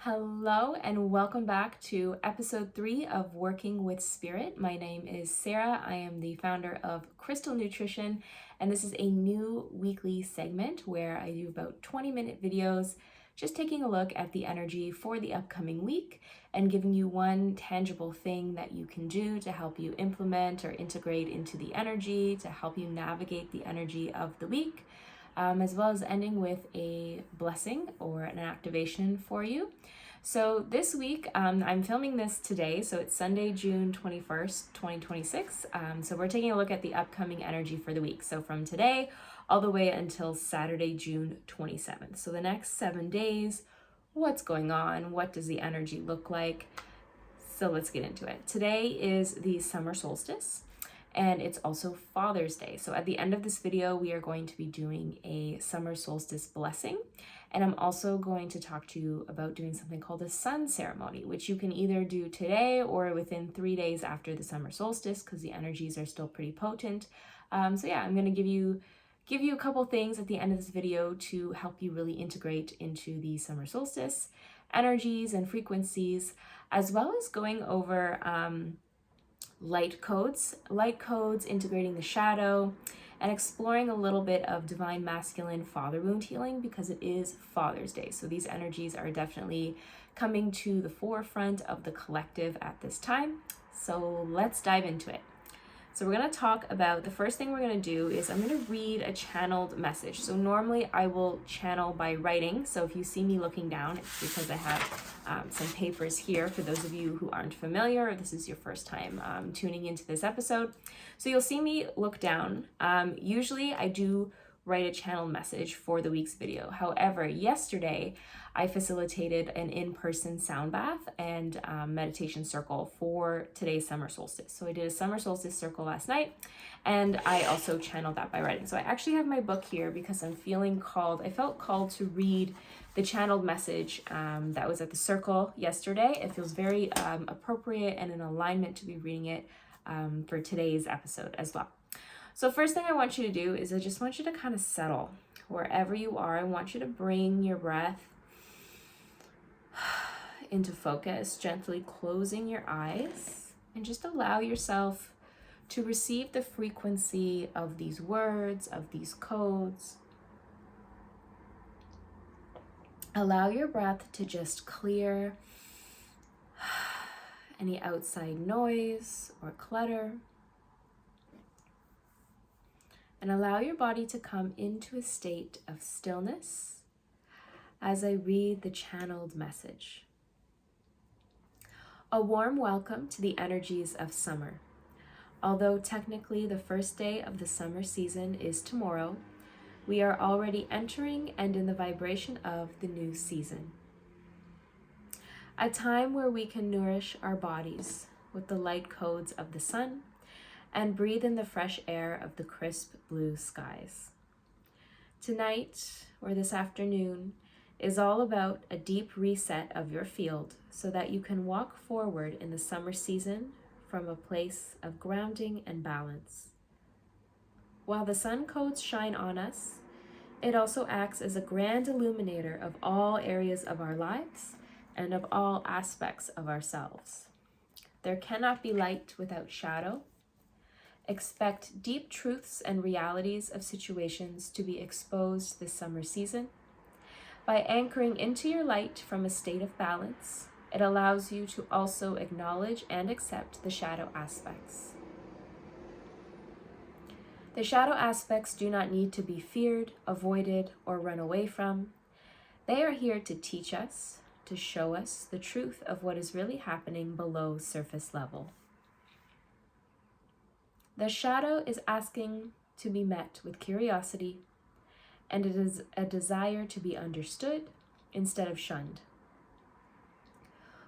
Hello and welcome back to episode 3 of Working with Spirit. My name is Sarah. I am the founder of Crystal Nutrition, and this is a new weekly segment where I do about 20-minute videos just taking a look at the energy for the upcoming week and giving you one tangible thing that you can do to help you implement or integrate into the energy, to help you navigate the energy of the week. As well as ending with a blessing or an activation for you. So this week, I'm filming this today, so it's Sunday, June 21st, 2026. So we're taking a look at the upcoming energy for the week. So from today all the way until Saturday, June 27th. So the next 7 days, what's going on? What does the energy look like? So let's get into it. Today is the Summer Solstice. And it's also Father's Day. So at the end of this video, we are going to be doing a summer solstice blessing. And I'm also going to talk to you about doing something called a sun ceremony, which you can either do today or within 3 days after the summer solstice, because the energies are still pretty potent. So yeah, I'm going to give you a couple things at the end of this video to help you really integrate into the summer solstice energies and frequencies, as well as going over light codes integrating the shadow, and exploring a little bit of divine masculine father wound healing because it is Father's Day. So these energies are definitely coming to the forefront of the collective at this time. So let's dive into it. So we're going to talk about, the first thing we're going to do is I'm going to read a channeled message. So normally I will channel by writing. So if you see me looking down, it's because I have some papers here for those of you who aren't familiar, or this is your first time tuning into this episode. So you'll see me look down. Usually I do write a channeled message for the week's video. However, yesterday I facilitated an in-person sound bath and meditation circle for today's summer solstice. So I did a summer solstice circle last night, and I also channeled that by writing. So I actually have my book here because I felt called to read the channeled message that was at the circle yesterday. It feels very appropriate and in alignment to be reading it for today's episode as well. So first thing I want you to do is I just want you to kind of settle wherever you are. I want you to bring your breath into focus, gently closing your eyes, and just allow yourself to receive the frequency of these words, of these codes. Allow your breath to just clear any outside noise or clutter. And allow your body to come into a state of stillness as I read the channeled message. A warm welcome to the energies of summer. Although technically the first day of the summer season is tomorrow, we are already entering and in the vibration of the new season. A time where we can nourish our bodies with the light codes of the sun and breathe in the fresh air of the crisp blue skies. Tonight, or this afternoon, is all about a deep reset of your field so that you can walk forward in the summer season from a place of grounding and balance. While the sun codes shine on us, it also acts as a grand illuminator of all areas of our lives and of all aspects of ourselves. There cannot be light without shadow. Expect deep truths and realities of situations to be exposed this summer season. By anchoring into your light from a state of balance, it allows you to also acknowledge and accept the shadow aspects. The shadow aspects do not need to be feared, avoided, or run away from. They are here to teach us, to show us the truth of what is really happening below surface level. The shadow is asking to be met with curiosity, and it is a desire to be understood instead of shunned.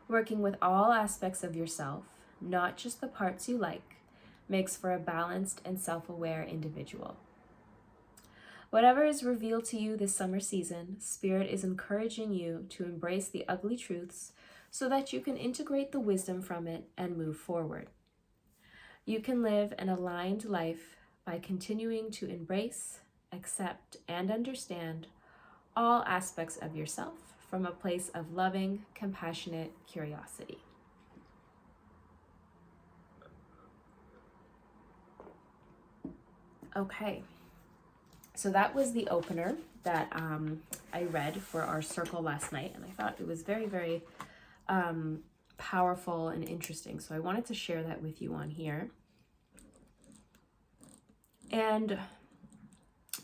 Working with all aspects of yourself, not just the parts you like, makes for a balanced and self-aware individual. Whatever is revealed to you this summer season, Spirit is encouraging you to embrace the ugly truths so that you can integrate the wisdom from it and move forward. You can live an aligned life by continuing to embrace, accept, and understand all aspects of yourself from a place of loving, compassionate curiosity. Okay, so that was the opener that I read for our circle last night, and I thought it was very, very powerful and interesting. So I wanted to share that with you on here. And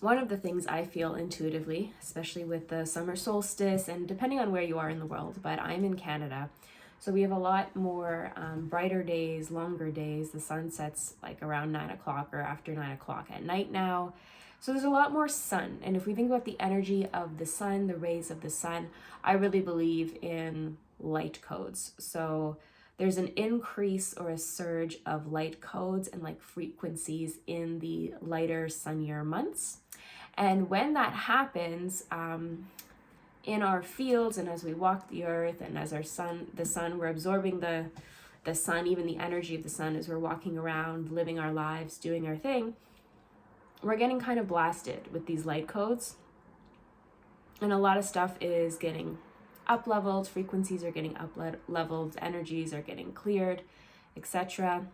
one of the things I feel intuitively, especially with the summer solstice, and depending on where you are in the world, but I'm in Canada, so we have a lot more brighter days, longer days. The sun sets like around 9 o'clock or after 9 o'clock at night now. So there's a lot more sun. And if we think about the energy of the sun, the rays of the sun, I really believe in light codes. So there's an increase or a surge of light codes and like frequencies in the lighter, sunnier months. And when that happens, in our fields and as we walk the earth and as the sun, we're absorbing the sun, even the energy of the sun as we're walking around, living our lives, doing our thing, we're getting kind of blasted with these light codes. And a lot of stuff is getting up-leveled, frequencies are getting up-leveled, energies are getting cleared, etc.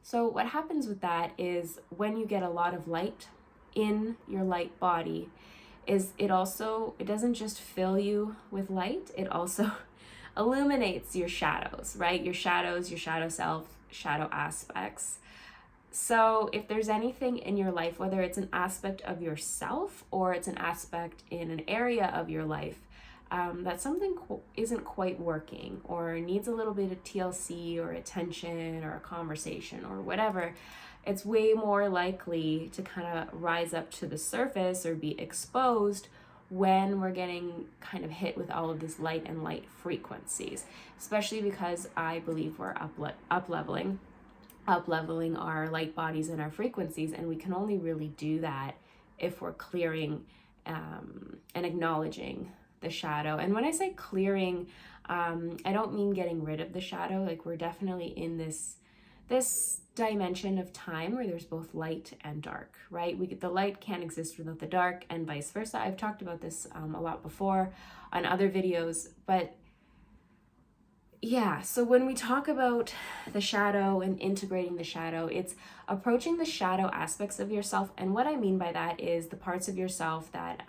So what happens with that is when you get a lot of light in your light body, is it doesn't just fill you with light, it also illuminates your shadows, right? Your shadows, your shadow self, shadow aspects. So if there's anything in your life, whether it's an aspect of yourself or it's an aspect in an area of your life, that something isn't quite working or needs a little bit of TLC or attention or a conversation or whatever, it's way more likely to kind of rise up to the surface or be exposed when we're getting kind of hit with all of this light and light frequencies, especially because I believe we're up-leveling our light bodies and our frequencies, and we can only really do that if we're clearing and acknowledging the shadow. And when I say clearing, I don't mean getting rid of the shadow. Like, we're definitely in this dimension of time where there's both light and dark, right? The light can't exist without the dark, and vice versa. I've talked about this a lot before on other videos, but yeah, so when we talk about the shadow and integrating the shadow, it's approaching the shadow aspects of yourself. And what I mean by that is the parts of yourself that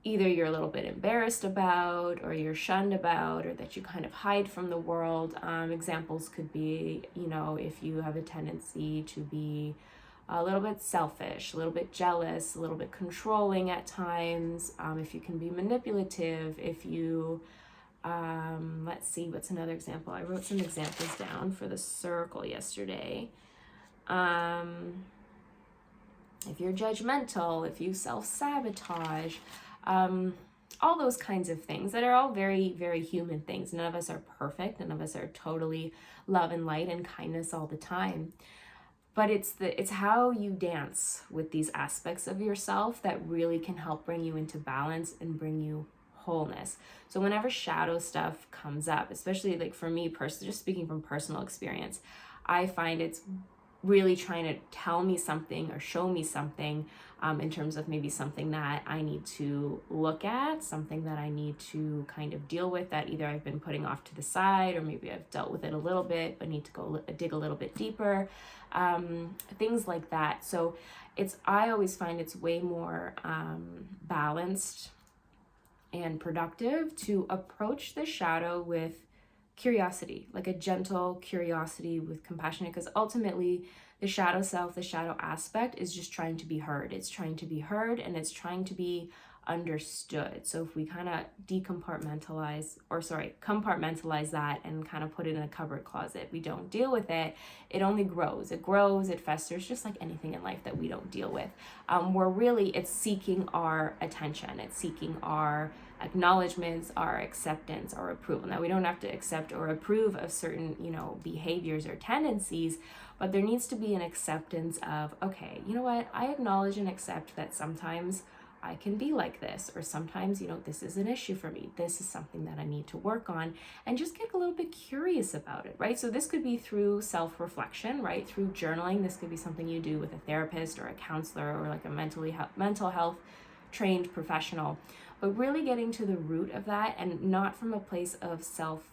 either you're a little bit embarrassed about or you're shunned about or that you kind of hide from the world. Examples could be, if you have a tendency to be a little bit selfish, a little bit jealous, a little bit controlling at times, if you can be manipulative, if you... let's see, what's another example? I wrote some examples down for the circle yesterday. If you're judgmental, if you self-sabotage, all those kinds of things that are all very, very human things. None of us are perfect. None of us are totally love and light and kindness all the time. But it's how you dance with these aspects of yourself that really can help bring you into balance and bring you wholeness. So whenever shadow stuff comes up, especially like for me personally, just speaking from personal experience, I find it's really trying to tell me something or show me something in terms of maybe something that I need to look at, something that I need to kind of deal with that either I've been putting off to the side or maybe I've dealt with it a little bit but need to go dig a little bit deeper, things like that. So I always find it's way more balanced and productive to approach the shadow with curiosity, like a gentle curiosity with compassion, because ultimately the shadow self, the shadow aspect is just trying to be heard. It's trying to be heard and it's trying to be understood. So if we kind of compartmentalize that and kind of put it in a cupboard closet, we don't deal with it, it only grows. It grows, it festers, just like anything in life that we don't deal with. Where really it's seeking our attention, it's seeking our acknowledgments, our acceptance, our approval. Now, we don't have to accept or approve of certain, behaviors or tendencies, but there needs to be an acceptance of, okay, you know what, I acknowledge and accept that sometimes I can be like this, or sometimes, this is an issue for me. This is something that I need to work on, and just get a little bit curious about it, right? So this could be through self-reflection, right? Through journaling. This could be something you do with a therapist or a counselor or like a mental health trained professional, but really getting to the root of that, and not from a place of self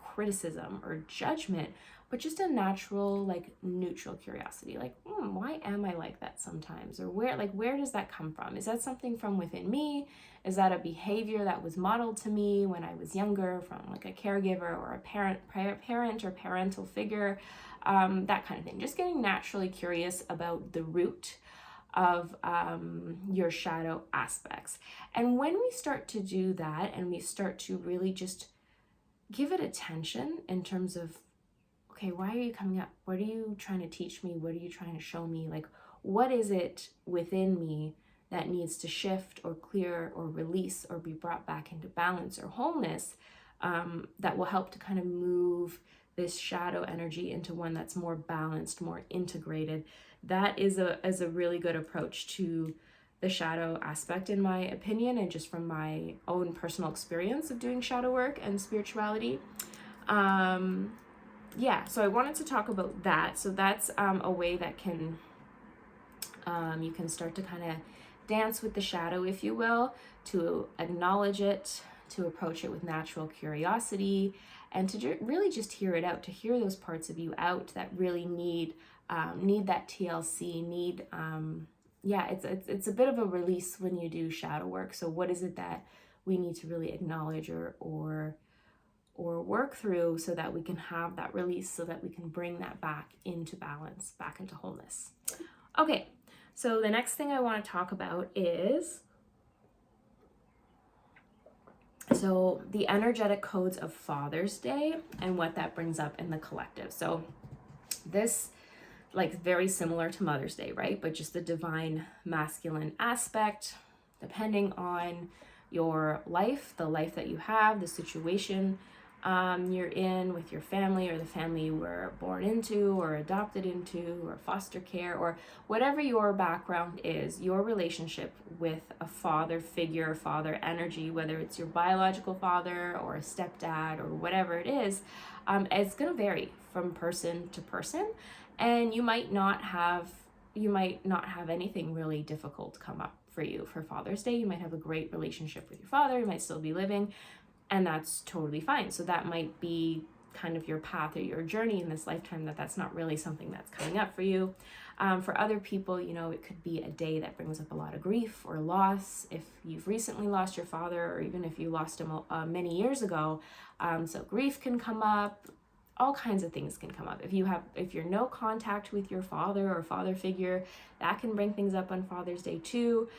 criticism or judgment, but just a natural, like, neutral curiosity, like, why am I like that sometimes? Or where does that come from? Is that something from within me? Is that a behavior that was modeled to me when I was younger from like a caregiver or a parent or parental figure? That kind of thing. Just getting naturally curious about the root of your shadow aspects. And when we start to do that, and we start to really just give it attention in terms of, okay, why are you coming up? What are you trying to teach me? What are you trying to show me? Like, what is it within me that needs to shift or clear or release or be brought back into balance or wholeness, that will help to kind of move this shadow energy into one that's more balanced, more integrated? That is a really good approach to the shadow aspect, in my opinion, and just from my own personal experience of doing shadow work and spirituality. So I wanted to talk about that. So that's a way that can you can start to kind of dance with the shadow, if you will, to acknowledge it, to approach it with natural curiosity, and to really just hear it out, to hear those parts of you out that really need that TLC, it's a bit of a release when you do shadow work. So what is it that we need to really acknowledge or work through, so that we can have that release, so that we can bring that back into balance, back into wholeness? Okay, so the next thing I want to talk about is the energetic codes of Father's Day and what that brings up in the collective. So this, like, very similar to Mother's Day, right? But just the divine masculine aspect, depending on your life, the life that you have, the situation you're in with your family, or the family you were born into or adopted into, or foster care, or whatever your background is, your relationship with a father figure, father energy, whether it's your biological father or a stepdad or whatever it is, it's going to vary from person to person. And you might not have anything really difficult come up for you for Father's Day. You might have a great relationship with your father, you might still be living, and that's totally fine. So that might be kind of your path or your journey in this lifetime, that's not really something that's coming up for you. For other people, it could be a day that brings up a lot of grief or loss, if you've recently lost your father, or even if you lost him many years ago. So grief can come up, all kinds of things can come up. If you're no contact with your father or father figure, that can bring things up on Father's Day too.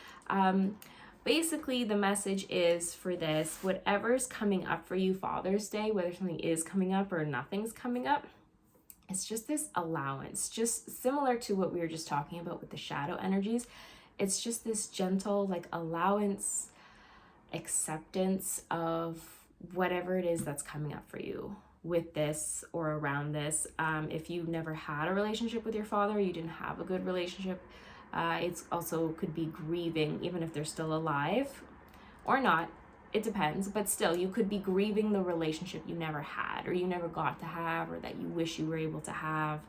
Basically, the message is for this, whatever's coming up for you Father's Day, whether something is coming up or nothing's coming up, it's just this allowance, just similar to what we were just talking about with the shadow energies. It's just this gentle, like, allowance, acceptance of whatever it is that's coming up for you with this or around this. If you've never had a relationship with your father, you didn't have a good relationship, it's also could be grieving, even if they're still alive or not, it depends, but still you could be grieving the relationship you never had, or you never got to have, or that you wish you were able to have.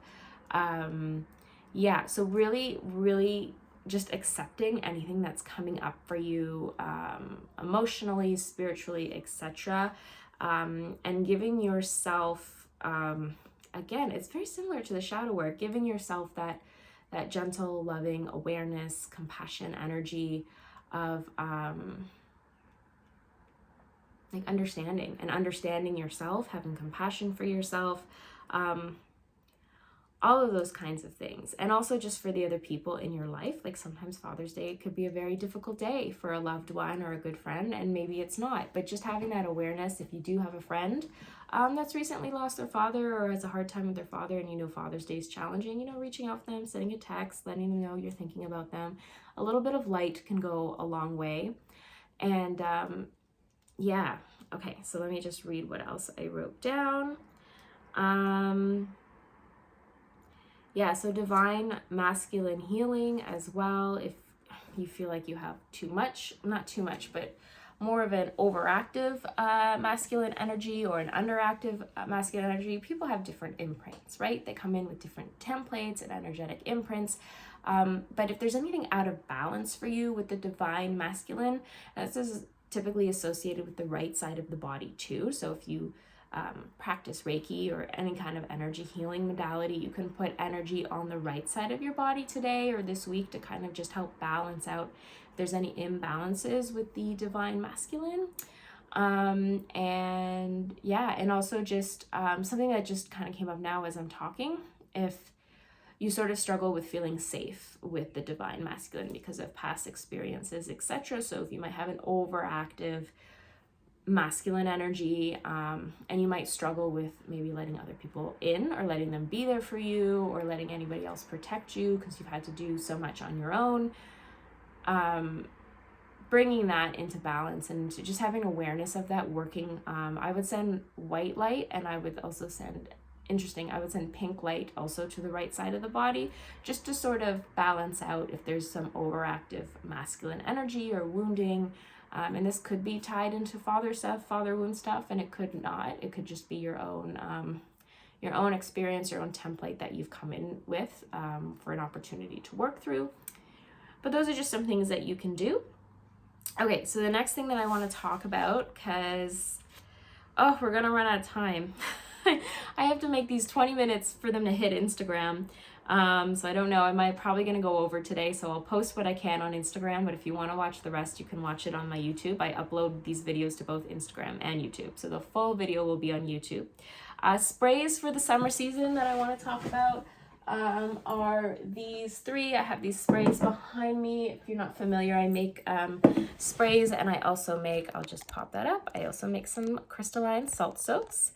So really just accepting anything that's coming up for you, emotionally, spiritually, etc., and giving yourself, again, it's very similar to the shadow work, giving yourself that gentle, loving awareness, compassion, energy of like understanding yourself, having compassion for yourself, all of those kinds of things. And also just for the other people in your life. Like, sometimes Father's Day could be a very difficult day for a loved one or a good friend, and maybe it's not. But just having that awareness, if you do have a friend that's recently lost their father or has a hard time with their father, and Father's Day is challenging, reaching out to them, sending a text, letting them know you're thinking about them. A little bit of light can go a long way. And okay, so let me just read what else I wrote down. So divine masculine healing as well. If you feel like you have too much, not too much, but more of an overactive masculine energy or an underactive masculine energy, people have different imprints, right? They come in with different templates and energetic imprints. But if there's anything out of balance for you with the divine masculine, this is typically associated with the right side of the body too. So if you practice Reiki or any kind of energy healing modality, you can put energy on the right side of your body today or this week to kind of just help balance out if there's any imbalances with the divine masculine. And also just something that just kind of came up now as I'm talking, if you sort of struggle with feeling safe with the divine masculine because of past experiences, etc. So if you might have an overactive masculine energy, and you might struggle with maybe letting other people in or letting them be there for you or letting anybody else protect you because you've had to do so much on your own, bringing that into balance and just having awareness of that working. I would send white light, and I would also send pink light also to the right side of the body, just to sort of balance out if there's some overactive masculine energy or wounding. And this could be tied into father wound stuff, and it could not. It could just be your own experience, your own template that you've come in with for an opportunity to work through. But those are just some things that you can do. Okay, so the next thing that I want to talk about, because, we're going to run out of time. I have to make these 20 minutes for them to hit Instagram. So I don't know, I'm probably going to go over today, so I'll post what I can on Instagram, but if you want to watch the rest, you can watch it on my YouTube. I upload these videos to both Instagram and YouTube, so the full video will be on YouTube. Sprays for the summer season that I want to talk about are these three. I have these sprays behind me. If you're not familiar, I make sprays, and I also make, I'll just pop that up, I also make some crystalline salt soaks.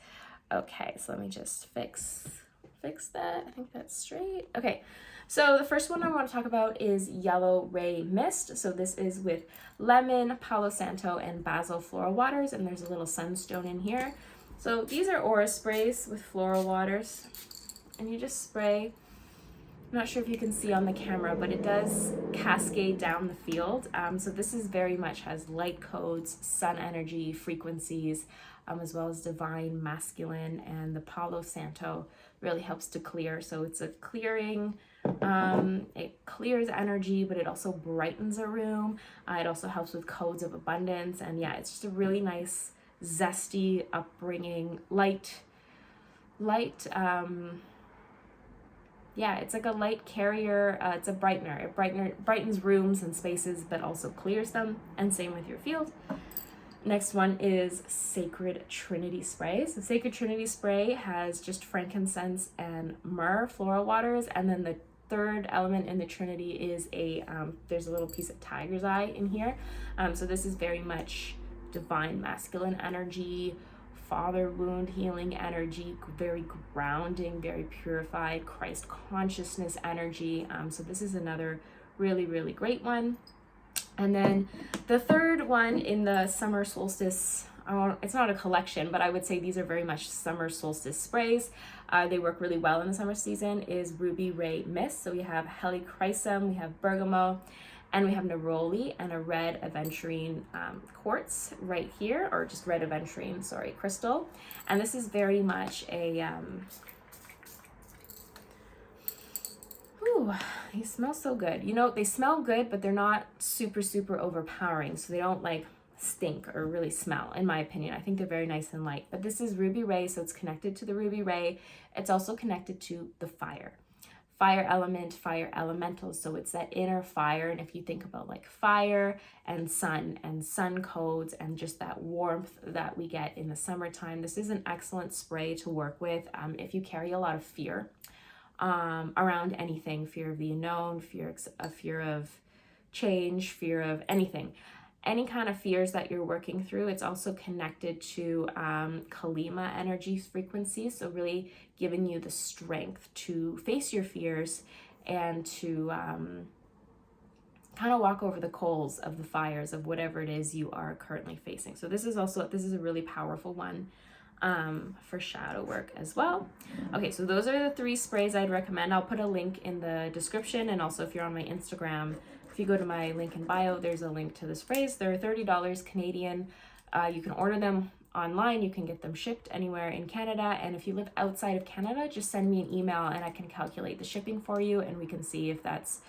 Okay, so let me just fix that. I think that's straight. Okay, so the first one I want to talk about is Yellow Ray Mist. So this is with lemon, Palo Santo, and basil floral waters, and there's a little sunstone in here. So these are aura sprays with floral waters, and you just spray. I'm not sure if you can see on the camera, but it does cascade down the field. So this is very much has light codes, sun energy, frequencies, as well as divine masculine, and the Palo Santo really helps to clear. So it's a clearing, it clears energy, but it also brightens a room. It also helps with codes of abundance, and yeah, it's just a really nice, zesty, upbringing, light, it's like a light carrier. It's a brightener. It brightens rooms and spaces, but also clears them, and same with your field. Next one is Sacred Trinity Spray. So Sacred Trinity Spray has just frankincense and myrrh floral waters, and then the third element in the Trinity is there's a little piece of tiger's eye in here. So this is very much divine masculine energy, father wound healing energy, very grounding, very purified Christ consciousness energy. So this is another really, really great one. And then the third one in the Summer Solstice, it's not a collection, but I would say these are very much Summer Solstice sprays. They work really well in the summer season, is Ruby Ray Mist. So we have helichrysum, we have bergamot, and we have neroli and a red aventurine quartz right here, or just red aventurine, crystal. And this is very much a... they smell so good. You know, they smell good, but they're not super, super overpowering. So they don't like stink or really smell, in my opinion. I think they're very nice and light. But this is Ruby Ray, so it's connected to the Ruby Ray. It's also connected to the fire element, fire elemental. So it's that inner fire. And if you think about like fire and sun codes and just that warmth that we get in the summertime, this is an excellent spray to work with if you carry a lot of fear around anything, fear of the unknown, fear of change, fear of anything, any kind of fears that you're working through. It's also connected to Kalima energy frequencies, so really giving you the strength to face your fears and to kind of walk over the coals of the fires of whatever it is you are currently facing. So this is a really powerful one for shadow work as well. Okay, so those are the three sprays I'd recommend. I'll put a link in the description, and also if you're on my Instagram, If you go to my link in bio, there's a link to the sprays. They're $30 Canadian. You can order them online. You can get them shipped anywhere in Canada. And if you live outside of Canada, just send me an email and I can calculate the shipping for you, and we can see if that's,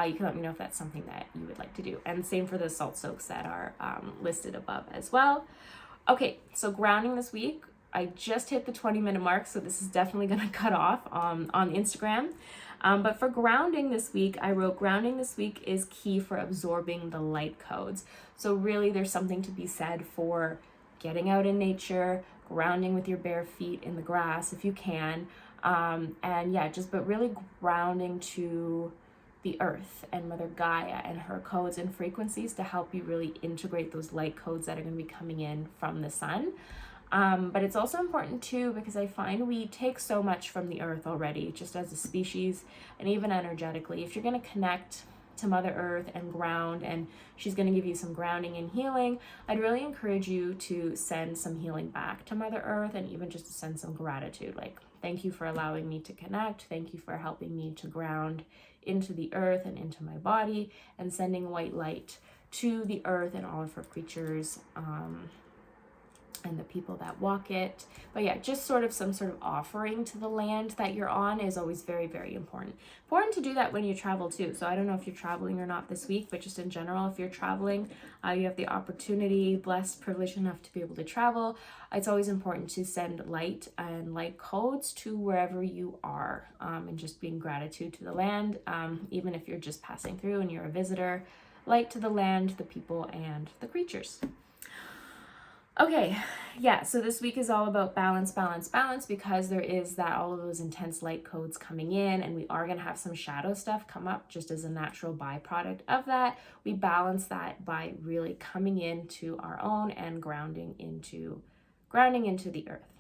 you can let me know if that's something that you would like to do. And same for the salt soaks that are listed above as well. Okay, so grounding this week. I just hit the 20-minute mark, so this is definitely going to cut off on Instagram. But for grounding this week, I wrote grounding this week is key for absorbing the light codes. So really there's something to be said for getting out in nature, grounding with your bare feet in the grass if you can. And yeah, but really grounding to the earth and Mother Gaia and her codes and frequencies to help you really integrate those light codes that are going to be coming in from the sun. But it's also important too, because I find we take so much from the earth already, just as a species and even energetically. If you're going to connect to Mother Earth and ground, and she's going to give you some grounding and healing, I'd really encourage you to send some healing back to Mother Earth, and even just to send some gratitude. Like, thank you for allowing me to connect. Thank you for helping me to ground into the earth and into my body, and sending white light to the earth and all of her creatures, and the people that walk it. But yeah, just sort of some sort of offering to the land that you're on is always very, very important. Important to do that when you travel too. So I don't know if you're traveling or not this week, but just in general, if you're traveling, you have the opportunity, blessed, privileged enough to be able to travel. It's always important to send light and light codes to wherever you are, and just being gratitude to the land, even if you're just passing through and you're a visitor. Light to the land, the people, and the creatures. Okay, yeah, so this week is all about balance, balance, balance, because there is all of those intense light codes coming in, and we are going to have some shadow stuff come up just as a natural byproduct of that. We balance that by really coming into our own and grounding into the earth.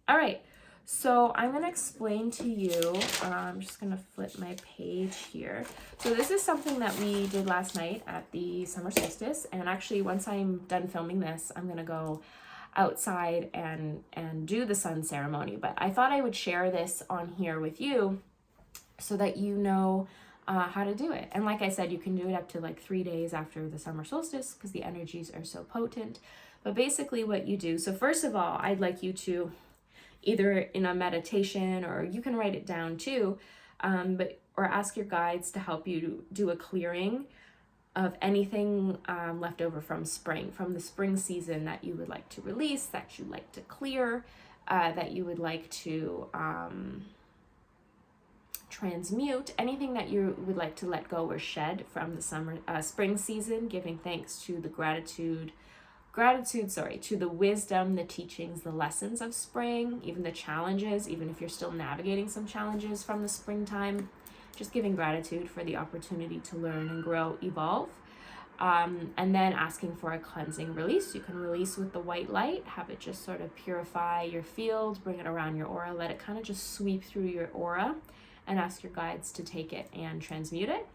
All right, so I'm going to explain to you, I'm just going to flip my page here. So this is something that we did last night at the Summer Solstice, and actually once I'm done filming this, I'm going to go outside and do the sun ceremony. But I thought I would share this on here with you so that you know how to do it. And like I said, you can do it up to like 3 days after the Summer Solstice because the energies are so potent. But basically what you do, so first of all, I'd like you to either in a meditation, or you can write it down too, or ask your guides to help you do a clearing of anything left over from the spring season that you would like to release, that you like to clear, that you would like to transmute, anything that you would like to let go or shed from the spring season, giving thanks to the gratitude, to the wisdom, the teachings, the lessons of spring, even the challenges, even if you're still navigating some challenges from the springtime, just giving gratitude for the opportunity to learn and grow, evolve. And then asking for a cleansing release. You can release with the white light, have it just sort of purify your field, bring it around your aura, let it kind of just sweep through your aura, and ask your guides to take it and transmute it.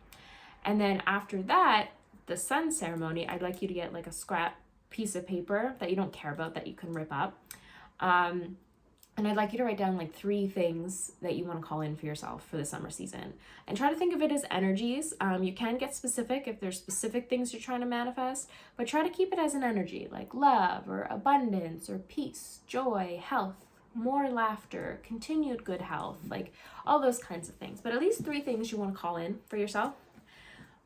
And then after that, the sun ceremony, I'd like you to get like a scrap piece of paper that you don't care about that you can rip up. And I'd like you to write down like 3 things that you want to call in for yourself for the summer season. And try to think of it as energies. You can get specific if there's specific things you're trying to manifest, but try to keep it as an energy, like love or abundance or peace, joy, health, more laughter, continued good health, like all those kinds of things. But at least 3 things you want to call in for yourself.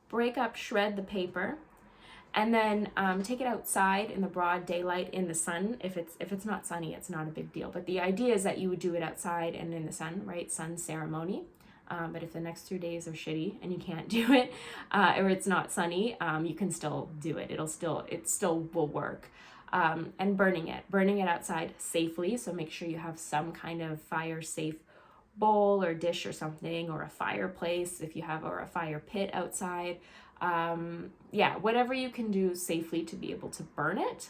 Break up, shred the paper. And then take it outside in the broad daylight in the sun. If it's not sunny, it's not a big deal. But the idea is that you would do it outside and in the sun, right? Sun ceremony. But if the next 2 days are shitty and you can't do it, or it's not sunny, you can still do it. It still will work. And burning it outside safely. So make sure you have some kind of fire safe bowl or dish or something, or a fireplace if you have, or a fire pit outside. Whatever you can do safely to be able to burn it.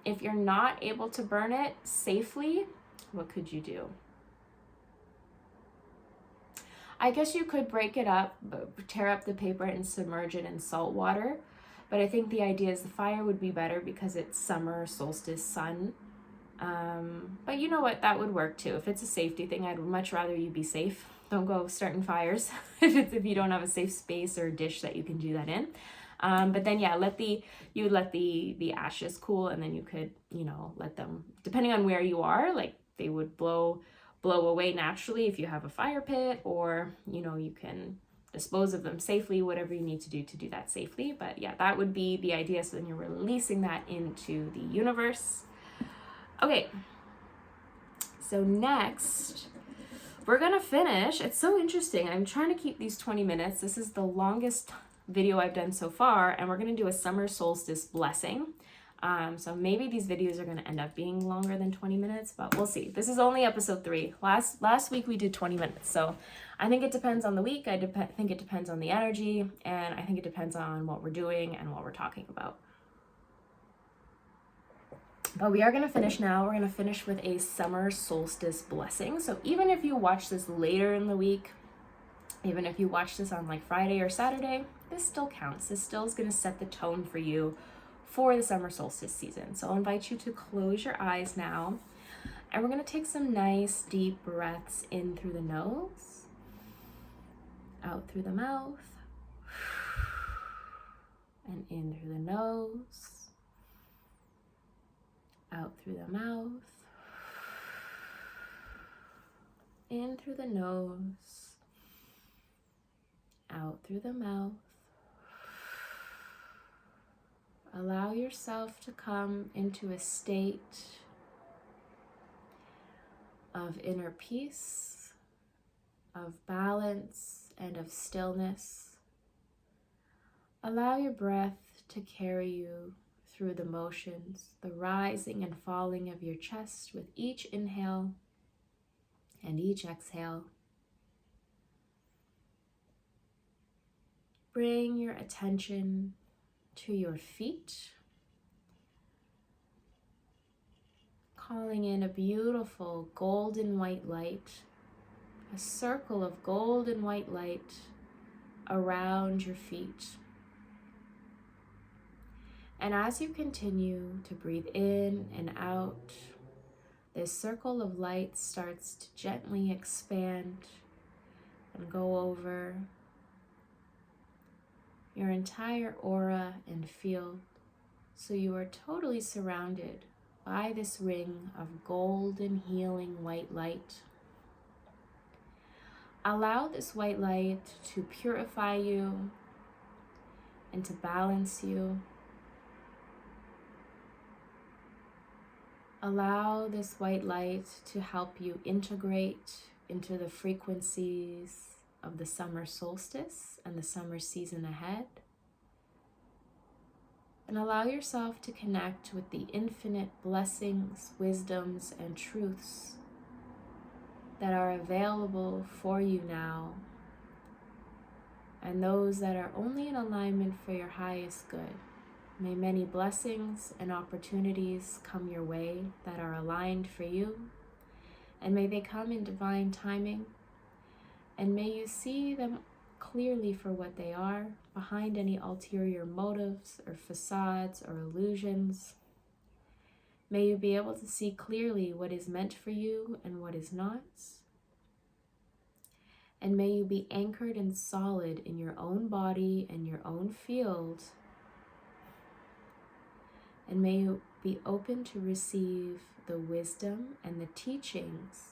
If you're not able to burn it safely, what could you do? I guess you could break it up, tear up the paper and submerge it in salt water. But I think the idea is the fire would be better because it's summer solstice sun. But you know what, that would work too. If it's a safety thing, I'd much rather you be safe don't go starting fires if you don't have a safe space or dish that you can do that in. But then yeah, you would let the ashes cool, and then you could, let them, depending on where you are, like they would blow away naturally if you have a fire pit, or you can dispose of them safely, whatever you need to do that safely. But yeah, that would be the idea. So then you're releasing that into the universe. Okay, so next we're gonna finish. It's so interesting. I'm trying to keep these 20 minutes. This is the longest video I've done so far, and we're gonna do a summer solstice blessing. So maybe these videos are gonna end up being longer than 20 minutes, but we'll see. This is only episode 3. Last week we did 20 minutes, so I think it depends on the week. I think it depends on the energy, and I think it depends on what we're doing and what we're talking about. But we are going to finish now. We're going to finish with a summer solstice blessing. So even if you watch this later in the week, even if you watch this on like Friday or Saturday, this still counts. This still is going to set the tone for you for the summer solstice season. So I'll invite you to close your eyes now. And we're going to take some nice deep breaths in through the nose, out through the mouth, and in through the nose, out through the mouth, in through the nose, out through the mouth. Allow yourself to come into a state of inner peace, of balance, and of stillness. Allow your breath to carry you through the motions, the rising and falling of your chest with each inhale and each exhale. Bring your attention to your feet, calling in a beautiful golden white light, a circle of golden white light around your feet. And as you continue to breathe in and out, this circle of light starts to gently expand and go over your entire aura and field, so you are totally surrounded by this ring of golden healing white light. Allow this white light to purify you and to balance you. Allow this white light to help you integrate into the frequencies of the summer solstice and the summer season ahead. And allow yourself to connect with the infinite blessings, wisdoms, and truths that are available for you now, and those that are only in alignment for your highest good. May many blessings and opportunities come your way that are aligned for you, and may they come in divine timing, and may you see them clearly for what they are, behind any ulterior motives or facades or illusions. May you be able to see clearly what is meant for you and what is not. And may you be anchored and solid in your own body and your own field. And may you be open to receive the wisdom and the teachings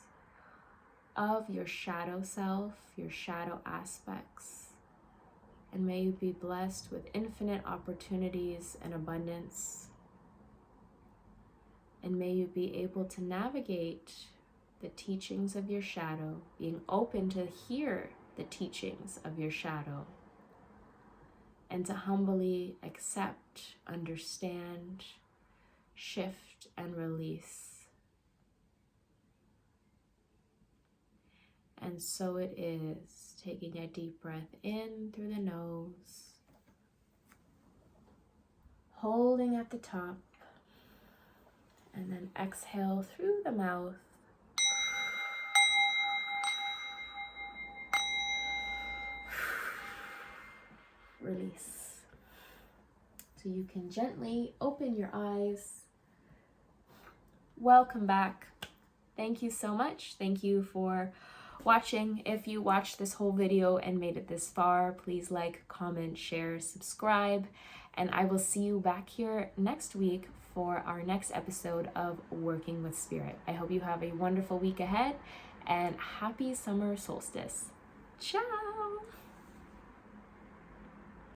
of your shadow self, your shadow aspects. And may you be blessed with infinite opportunities and abundance. And may you be able to navigate the teachings of your shadow, being open to hear the teachings of your shadow, and to humbly accept, understand, shift, and release. And so it is, taking a deep breath in through the nose, holding at the top, and then exhale through the mouth. Release. So you can gently open your eyes. Welcome back. Thank you so much. Thank you for watching. If you watched this whole video and made it this far, please like, comment, share, subscribe, and I will see you back here next week for our next episode of Working with Spirit. I hope you have a wonderful week ahead, and happy summer solstice. Ciao!